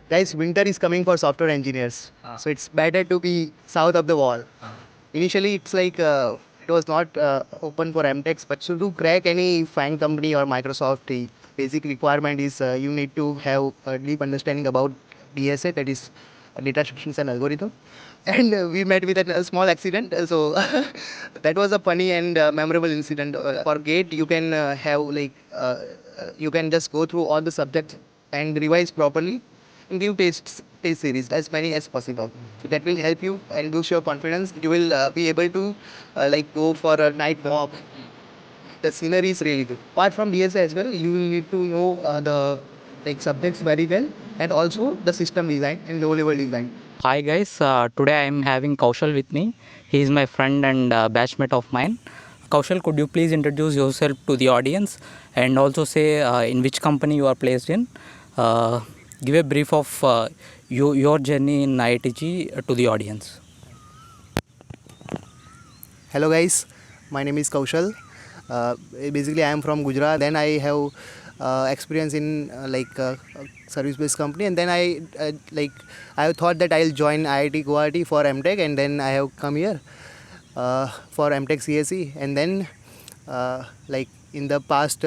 Guys, winter is coming for software engineers. So it's better to be south of the wall. Initially, it's like it was not open for M.Techs, but so to crack any FANG company or Microsoft, the basic requirement is you need to have a deep understanding about DSA, that is data structures and algorithm. And we met with a small accident. So that was a funny and memorable incident. For GATE, you can have you can just go through all the subjects and revise properly and give test series as many as possible. So that will help you and boost your confidence. You will be able to go for a night walk. The scenery is really good. Apart from DSA as well, you need to know the subjects very well, and also the system design and low level design. Hi guys, today I am having Kaushal with me. He is my friend and batchmate of mine. Kaushal, could you please introduce yourself to the audience and also say in which company you are placed in? Give a brief of your journey in IITG to the audience. Hello guys, my name is Kaushal. Basically, I am from Gujarat. Then I have experience in service-based company, and then I have thought that I'll join IIT Guwahati for M.Tech, and then I have come here for M.Tech CSE, and then in the past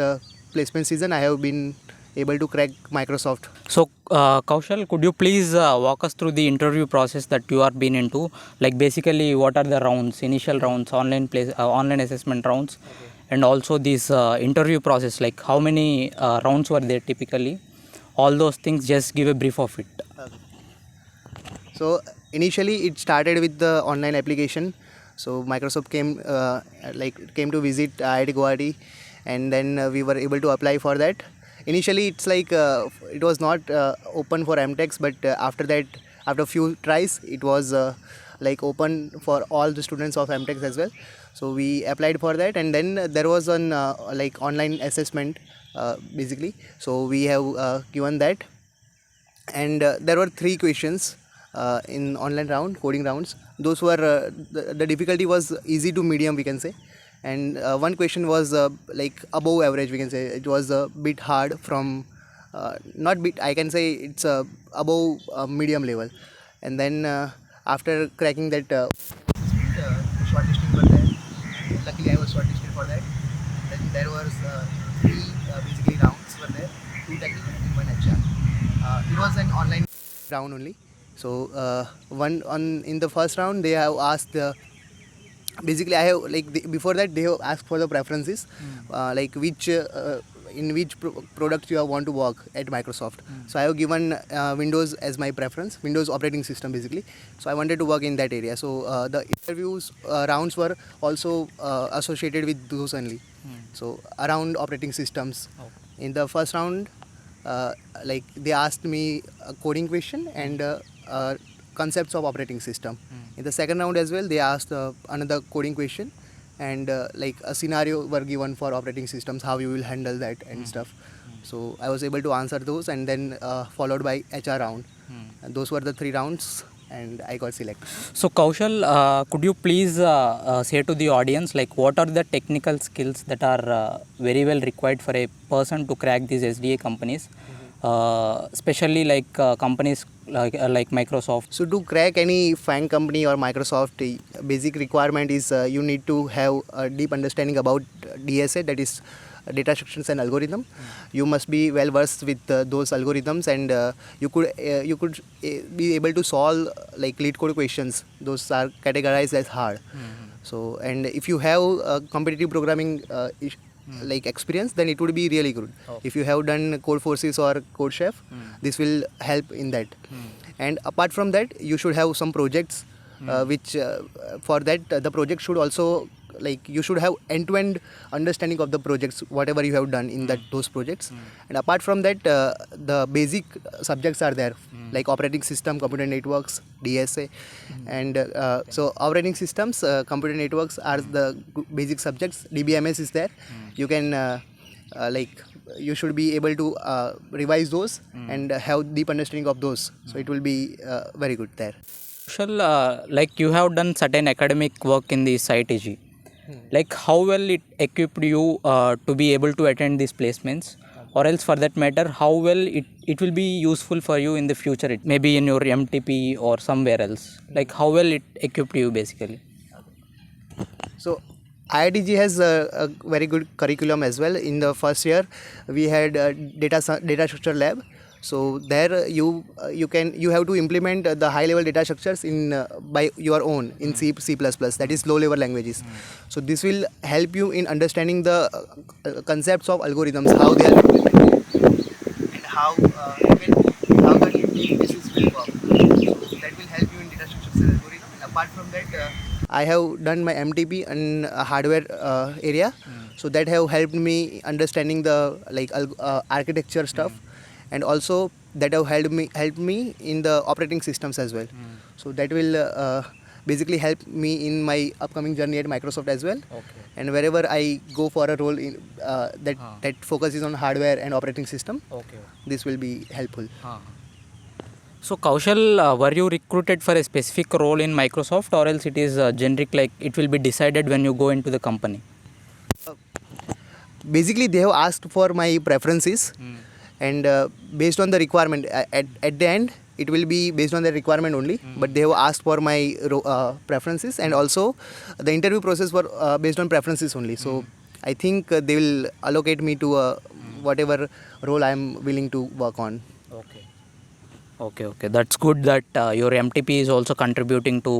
placement season, I have been able to crack Microsoft. So, Kaushal, could you please walk us through the interview process that you are been into? Like basically, what are the rounds, initial rounds, online assessment rounds, and also this interview process? Like how many rounds were there typically? All those things. Just give a brief of it. So initially, it started with the online application. So Microsoft came to visit IIT Guwahati, and then we were able to apply for that. Initially, it's it was not open for M.Techs, but after that, after a few tries, it was open for all the students of M.Techs as well. So we applied for that, and then there was an online assessment basically. So we have given that, and there were 3 questions in online round, coding rounds. Those were the difficulty was easy to medium, we can say, and one question was above average, we can say. It was a bit hard from not bit, I can say it's above medium level. And then after cracking that shortlisting for that, luckily I was shortlisted for that. Then there was 3 basically rounds were there, 2 technical and 1 HR. It was an online round only. So one on in the first round they have asked basically I have before that they have asked for the preferences, which in which products you want to work at Microsoft. So I have given Windows as my preference, Windows operating system basically. So I wanted to work in that area. So the interviews rounds were also associated with those only. So around operating systems. In the first round, they asked me a coding question and concepts of operating system. In the second round as well, they asked another coding question, and a scenario were given for operating systems, how you will handle that and stuff. So I was able to answer those, and then followed by HR round. And those were the 3 rounds, and I got selected. So Kaushal, could you please say to the audience what are the technical skills that are very well required for a person to crack these SDA companies, especially companies like Microsoft? So to crack any FANG company or Microsoft, the basic requirement is you need to have a deep understanding about DSA, that is data structures and algorithm. You must be well versed with those algorithms, and you could be able to solve lead code questions. Those are categorized as hard. So, and if you have competitive programming experience, then it would be really good. If you have done Code Forces or Code Chef, this will help in that. And apart from that, you should have some projects which for that the project should also you should have end-to-end understanding of the projects, whatever you have done in those projects. And apart from that, the basic subjects are there, like operating system, computer networks, DSA. And so operating systems, computer networks are the basic subjects. DBMS is there. You can you should be able to revise those and have deep understanding of those. So it will be very good there. Kaushal, you have done certain academic work in the IITG. How well it equipped you to be able to attend these placements, or else for that matter how well it will be useful for you in the future, it maybe in your MTP or somewhere else, like how well it equipped you basically. So IITG has a very good curriculum as well. In the first year, we had data structure lab. So there you have to implement the high level data structures in by your own in C++, that is low level languages. So this will help you in understanding the concepts of algorithms, how they are implemented, and how the databases will work. So that will help you in data structures and algorithm. And apart from that, I have done my MTP in hardware area, so that have helped me understanding the architecture stuff, and also that have helped me in the operating systems as well. So that will basically help me in my upcoming journey at Microsoft as well. Okay. And wherever I go for a role in that focuses on hardware and operating system, Okay. this will be helpful. So Kaushal, were you recruited for a specific role in Microsoft, or else it is generic, like it will be decided when you go into the company? Basically, they have asked for my preferences, and based on the requirement, at the end it will be based on the requirement only. But they have asked for my preferences, and also the interview process were based on preferences only. So I think they will allocate me to whatever role I am willing to work on. Okay. That's good that your MTP is also contributing to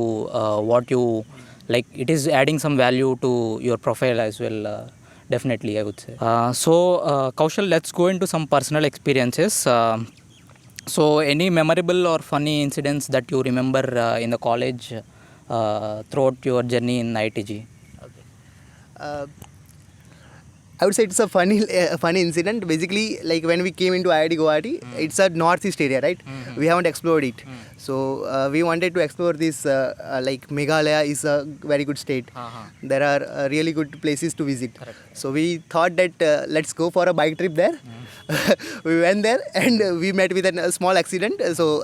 what you like. It is adding some value to your profile as well. Definitely, I would say. Kaushal, let's go into some personal experiences. So, any memorable or funny incidents that you remember in the college throughout your journey in ITG? Okay. Uh, I would say it's a funny incident. Basically, like when we came into IIT Guwahati, it's a northeast area, right? We haven't explored it, so we wanted to explore this. Like Meghalaya is a very good state. There are really good places to visit. Correct. So we thought that let's go for a bike trip there. We went there and we met with a small accident. So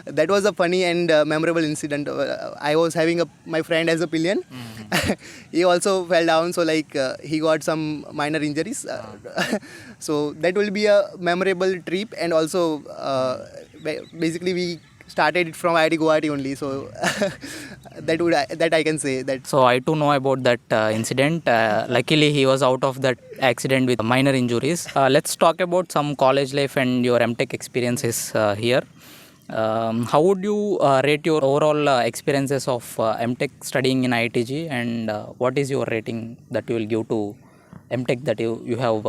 that was a funny and memorable incident. I was having my friend as a pillion. He also fell down, so he got some minor injuries. So that will be a memorable trip, and also basically we started it from IIT Guwahati only. So that I can say that. So I too know about that incident. Luckily, he was out of that accident with minor injuries. Let's talk about some college life and your M.Tech experiences here. How would you rate your overall experiences of M.Tech studying in IITG, and what is your rating that you will give to M.Tech that you have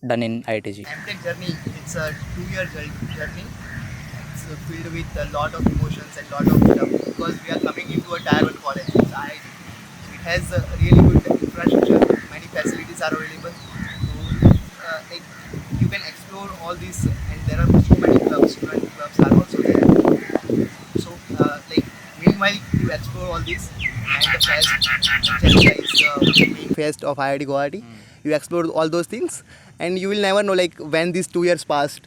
done in IITG? M.Tech journey, it's a 2-year journey. It's filled with a lot of emotions and lot of stuff, because we are coming into a tier 1 college. It's IIT. It has a really good infrastructure. Many facilities are available. So you can explore all this, and there are so many clubs. Student clubs are also there. So meanwhile you explore all this, and the fest, Chennai is the main fest of IIT Guwahati. You explore all those things, and you will never know when these 2 years passed.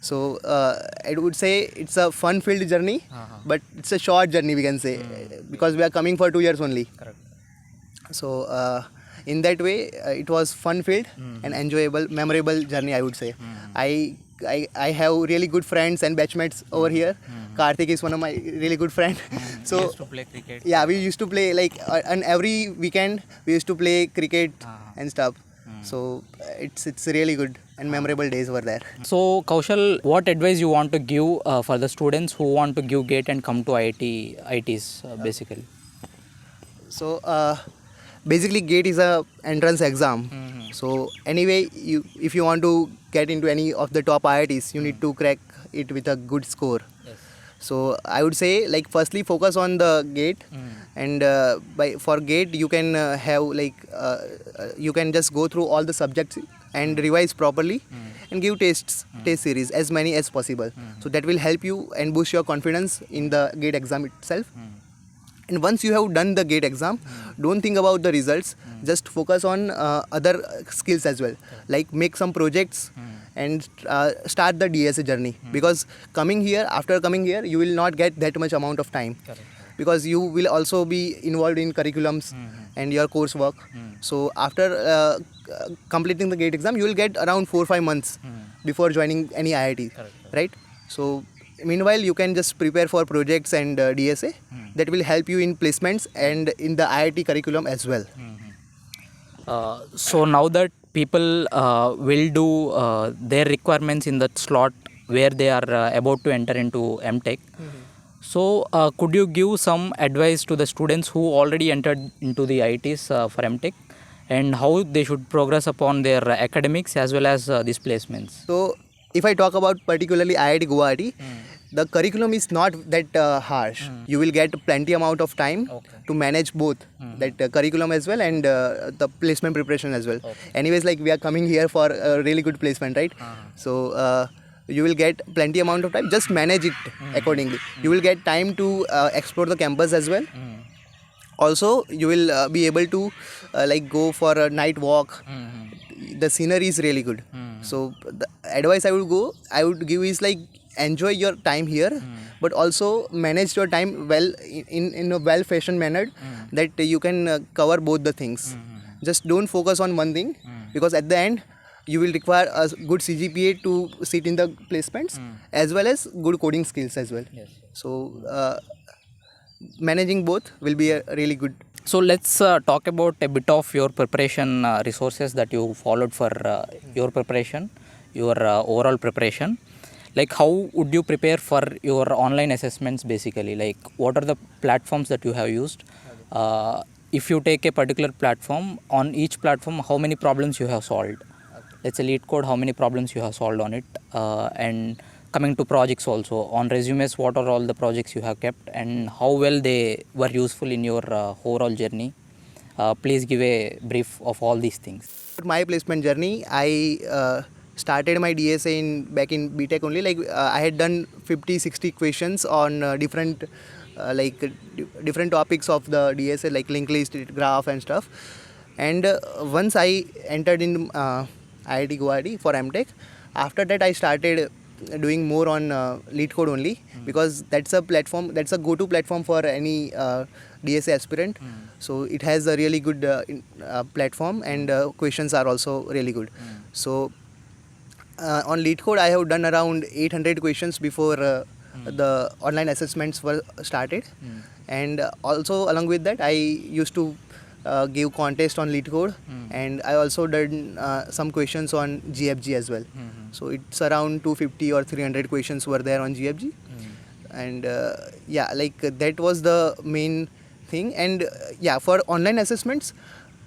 So I would say it's a fun-filled journey, but it's a short journey, we can say, because we are coming for 2 years only. Correct. So in that way, it was fun-filled and enjoyable, memorable journey, I would say. I have really good friends and batchmates over here. Karthik is one of my really good friends. So We used to play cricket. yeah, we used to play on every weekend we used to play cricket and stuff. So it's really good and memorable days were there. So Kaushal, what advice you want to give for the students who want to give GATE and come to IITs basically? So basically GATE is a entrance exam. So anyway, if you want to get into any of the top IITs, you need to crack it with a good score. Yes. So I would say firstly focus on the GATE, and for GATE you can you can just go through all the subjects and revise properly and give test series as many as possible. So that will help you and boost your confidence in the GATE exam itself. And once you have done the GATE exam, don't think about the results. Just focus on other skills as well. Like make some projects and start the DSA journey. Because after coming here, you will not get that much amount of time. Correct. Because you will also be involved in curriculums and your coursework. So after completing the gate exam, you will get around 4-5 months before joining any IIT, right? So meanwhile, you can just prepare for projects and DSA that will help you in placements and in the IIT curriculum as well. So now that people will do their requirements in that slot where they are about to enter into M.Tech, so could you give some advice to the students who already entered into the IITs for M.Tech and how they should progress upon their academics as well as these placements? So if I talk about particularly IIT Guwahati, the curriculum is not that harsh. You will get plenty amount of time to manage both that curriculum as well and the placement preparation as well. Anyways, like we are coming here for a really good placement, right? So you will get plenty amount of time. Just manage it accordingly. You will get time to explore the campus as well. Also, you will be able to like go for a night walk. The scenery is really good. So the advice I would give is like enjoy your time here, but also manage your time well in a well fashioned manner that you can cover both the things. Just don't focus on one thing because at the end you will require a good CGPA to sit in the placements as well as good coding skills as well. So managing both will be a really good. So let's talk about a bit of your preparation resources that you followed for your preparation, your overall preparation. Like how would you prepare for your online assessments basically? Like what are the platforms that you have used? If you take a particular platform, on each platform, how many problems you have solved? Let's say lead code, how many problems you have solved on it? And coming to projects also, on resumes, what are all the projects you have kept and how well they were useful in your overall journey? Please give a brief of all these things. My placement journey, I started my DSA back in B.Tech only. Like I had done 50-60 questions on different different topics of the DSA like linked list, graph and stuff. And once I entered in IIT Guwahati for M.Tech, after that I started doing more on lead code only because that's a platform, that's a go-to platform for any DSA aspirant. So it has a really good platform and questions are also really good. So on lead code I have done around 800 questions before the online assessments were started. And also along with that I used to give contest on lead code and I also did some questions on GFG as well. So it's around 250 or 300 questions were there on GFG. And yeah, like that was the main thing. And yeah, for online assessments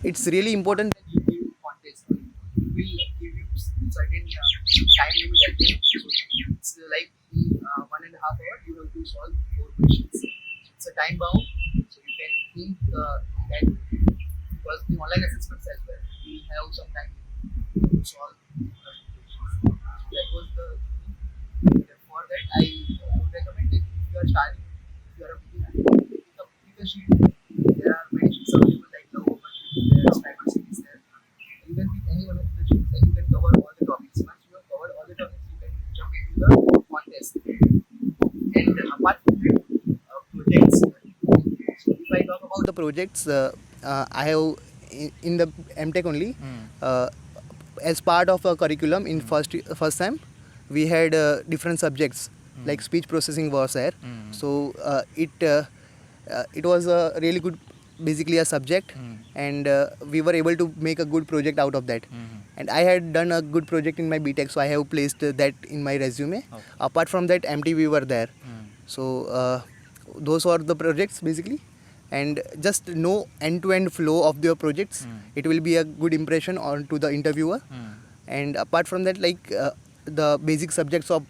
it's really important that you give contest. It will give you certain time limit at the end. So it's like in 1.5 hours you have to solve 4 questions. It's a time bound, so you can think that because the online assessments as well, we have some time to solve questions. So that was the thing. For that, I would recommend that if you are starting, if you are a beginner, pick up a sheet. There are many sheets available like the open sheet, there, sniper sheet is there. You can pick any one of the sheets and you can cover all the topics. Once you have covered all the topics, you can jump into the contest. And apart from that, projects. So if I talk about the projects, I have in the M.Tech only, as part of a curriculum in first time, we had different subjects like speech processing was there. So it was a really good, basically a subject, and we were able to make a good project out of that. And I had done a good project in my B.Tech, so I have placed that in my resume. Apart from that, MTV were there. So those are the projects basically. And just know end-to-end flow of your projects. It will be a good impression on to the interviewer. And apart from that, like the basic subjects of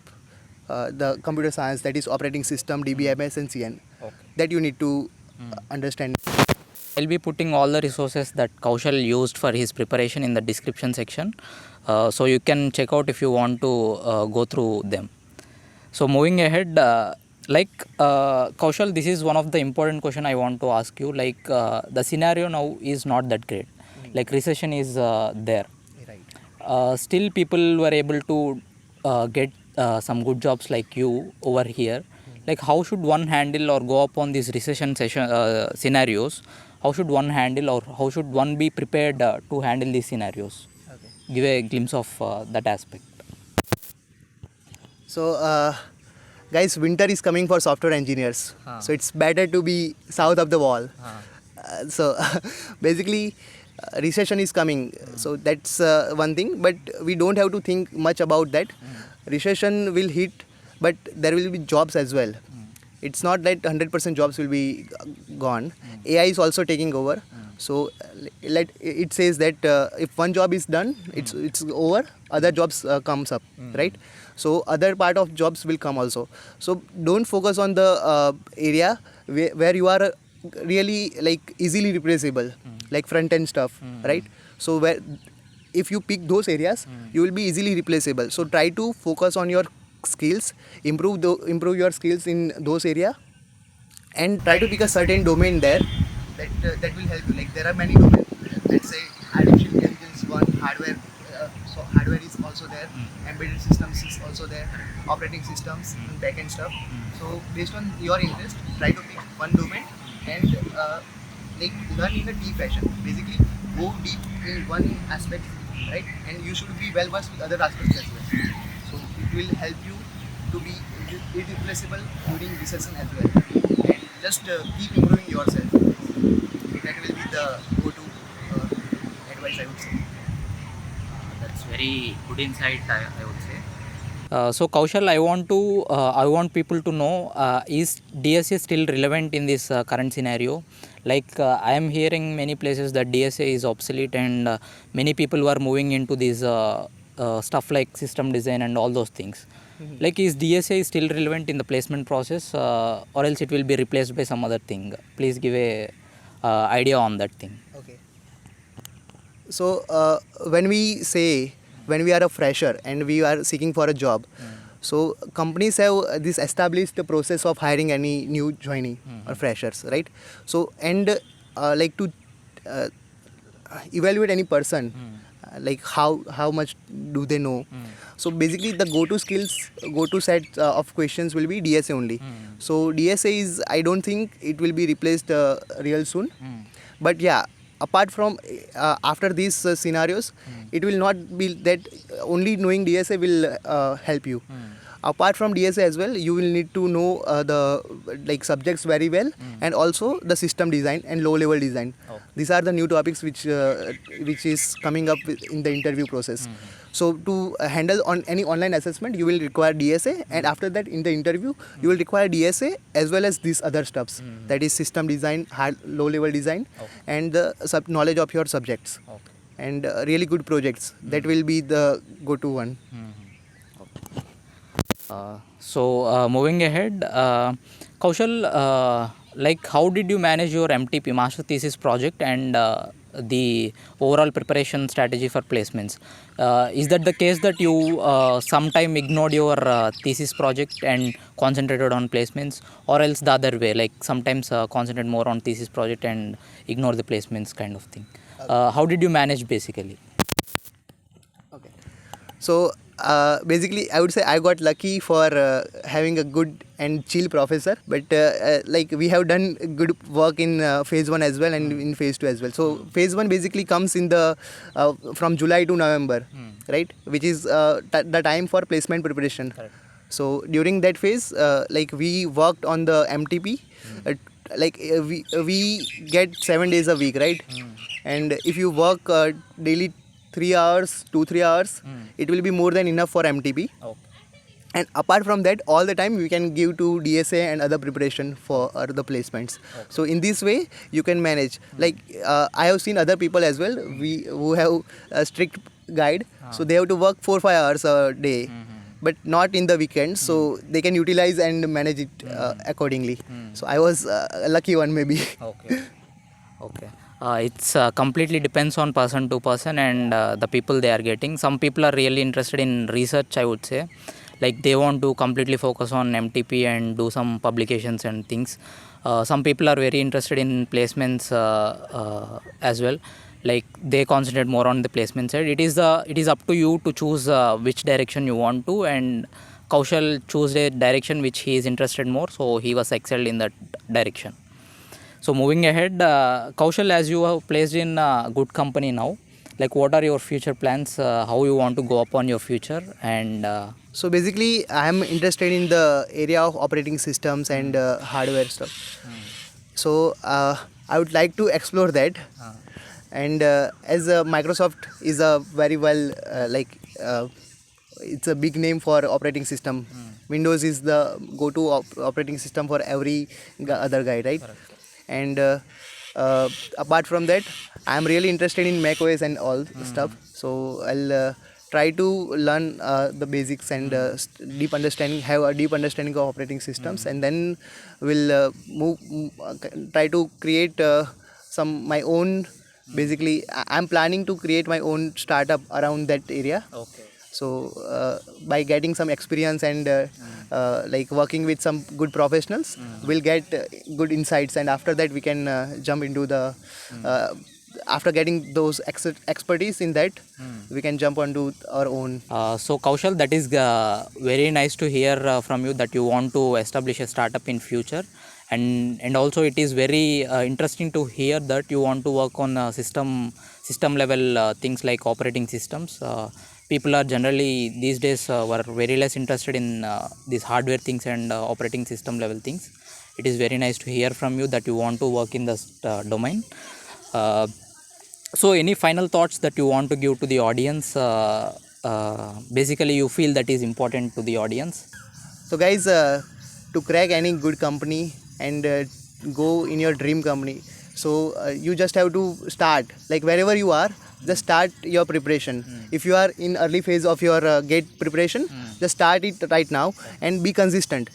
the computer science, that is operating system, DBMS and CN, that you need to understand. I'll be putting all the resources that Kaushal used for his preparation in the description section. So you can check out if you want to go through them. So moving ahead, Kaushal, this is one of the important question I want to ask you. Like the scenario now is not that great. Like recession is there. Still people were able to get some good jobs like you over here. Like how should one handle or go upon these recession scenarios? How should one handle or how should one be prepared to handle these scenarios? Okay. Give a glimpse of that aspect. So, guys, winter is coming for software engineers. So it's better to be south of the wall. So basically, recession is coming. So that's one thing. But we don't have to think much about that. Recession will hit, but there will be jobs as well. It's not that 100% jobs will be gone. AI is also taking over. So it says that if one job is done, it's over. Other jobs comes up, right? So other part of jobs will come also. So don't focus on the area where you are really like easily replaceable, like front end stuff, right? So where if you pick those areas, you will be easily replaceable. So try to focus on your skills, improve your skills in those area, and try to pick a certain domain there that will help you. Like there are many domains. Let's say artificial intelligence one, hardware. So hardware is also there, embedded systems is also there, operating systems, and backend stuff. So based on your interest, try to pick one domain and like learn in a deep fashion. Basically, go deep in one aspect, right? And you should be well versed with other aspects as well. So it will help you to be irreplaceable during recession as well. And just keep improving yourself. That will be the go-to advice I would say. That's very good insight, I would say. So Kaushal, I want people to know, is DSA still relevant in this current scenario? Like I am hearing many places that DSA is obsolete, and many people who are moving into these stuff like system design and all those things. Like is DSA still relevant in the placement process, or else it will be replaced by some other thing? Please give a idea on that thing. Okay. So when we are a fresher and we are seeking for a job, so companies have this established process of hiring any new joinee or freshers, right? So and like to evaluate any person, like how much do they know. So basically the go-to set of questions will be DSA only. So DSA is, I don't think it will be replaced real soon, but yeah, apart from after these scenarios, it will not be that only knowing DSA will help you. Apart from DSA as well, you will need to know the like subjects very well, and also the system design and low level design. These are the new topics which is coming up in the interview process. So to handle on any online assessment, you will require DSA, and after that in the interview, you will require DSA as well as these other stuffs. That is system design, low level design, and the knowledge of your subjects, and really good projects. That will be the go-to one. So moving ahead, Kaushal, like how did you manage your MTP master thesis project and the overall preparation strategy for placements? Is that the case that you sometime ignored your thesis project and concentrated on placements, or else the other way, like sometimes concentrate more on thesis project and ignore the placements kind of thing? How did you manage basically? Okay. So basically, I would say I got lucky for having a good and chill professor. But like we have done good work in phase 1 as well and in phase 2 as well. So phase 1 basically comes in the from July to November, right? Which is the time for placement preparation. Correct. So during that phase, like we worked on the MTP. Like we get 7 days a week, right? And if you work daily 3 hours, 2-3 hours, it will be more than enough for MTP. Okay. And apart from that, all the time we can give to DSA and other preparation for the placements. So in this way, you can manage. Like I have seen other people as well, who have a strict guide. So they have to work 4-5 hours a day, but not in the weekends. So they can utilize and manage it accordingly. So I was a lucky one maybe. Okay. Okay. It's completely depends on person to person and the people they are getting. Some people are really interested in research, I would say. Like they want to completely focus on MTP and do some publications and things. Some people are very interested in placements as well. Like they concentrate more on the placement side. It is up to you to choose which direction you want to, and Kaushal chose a direction which he is interested more, so he was excelled in that direction. So moving ahead, Kaushal, as you have placed in good company now, like what are your future plans? How you want to go upon your future? And So basically, I am interested in the area of operating systems and hardware stuff. So I would like to explore that. And as Microsoft is a very well it's a big name for operating system. Windows is the go-to operating system for every other guy, right? And apart from that, I am really interested in Mac OS and all stuff. So I'll try to learn the basics and have a deep understanding of operating systems, and then we'll try to create some my own. Basically, I'm planning to create my own startup around that area. okay. So by getting some experience and like working with some good professionals, we'll get good insights, and after that we can jump into the after getting those expertise in that, we can jump onto our own. So Kaushal, that is very nice to hear from you that you want to establish a startup in future, and also it is very interesting to hear that you want to work on system level things like operating systems. People are generally these days were very less interested in these hardware things and operating system level things. It is very nice to hear from you that you want to work in this domain. So any final thoughts that you want to give to the audience? Basically you feel that is important to the audience. So guys, to crack any good company and go in your dream company, so you just have to start, like wherever you are, just start your preparation. If you are in early phase of your gate preparation, just start it right now and be consistent.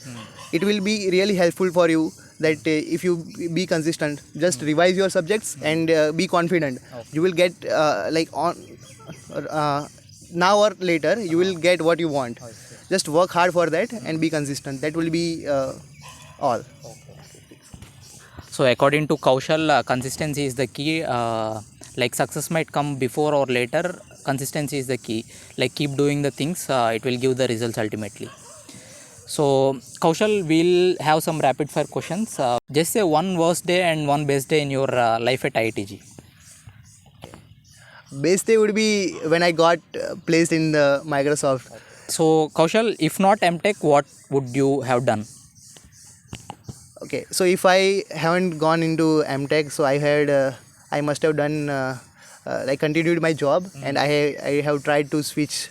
It will be really helpful for you that if you be consistent, just revise your subjects and be confident. You will get like on now or later you will get what you want. Just work hard for that and be consistent. That will be all. So according to Kaushal, consistency is the key. Like success might come before or later, consistency is the key. Like keep doing the things, it will give the results ultimately. So Kaushal, we'll have some rapid fire questions. Just say one worst day and one best day in your life at IITG. Best day would be when I got placed in the Microsoft. So Kaushal, if not M.Tech, what would you have done? Okay, so if I haven't gone into M.Tech, so I must have done like continued my job, and I have tried to switch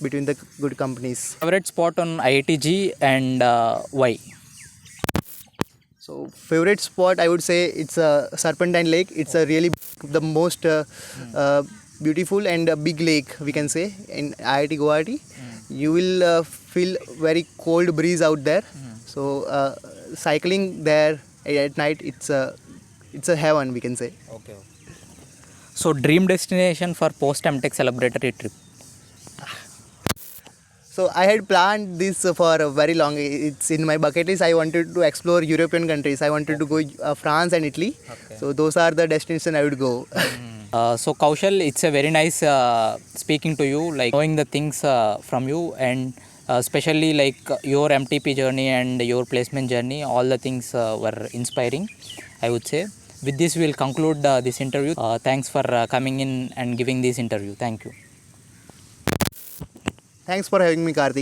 between the good companies. Favorite spot on IITG and why? So favorite spot, I would say it's a Serpentine Lake. It's a really the most beautiful and big lake, we can say, in IIT Guwahati. You will feel very cold breeze out there. So cycling there at night, it's a heaven, we can say. Okay. So dream destination for post M.Tech celebratory trip. So I had planned this for a very long. It's in my bucket list. I wanted to explore European countries. I wanted to go France and Italy. Okay. So those are the destinations I would go. So Kaushal, it's a very nice speaking to you, like knowing the things from you, and especially like your MTP journey and your placement journey. All the things were inspiring, I would say. With this, we'll conclude this interview. Thanks for coming in and giving this interview. Thank you. Thanks for having me, Karthik.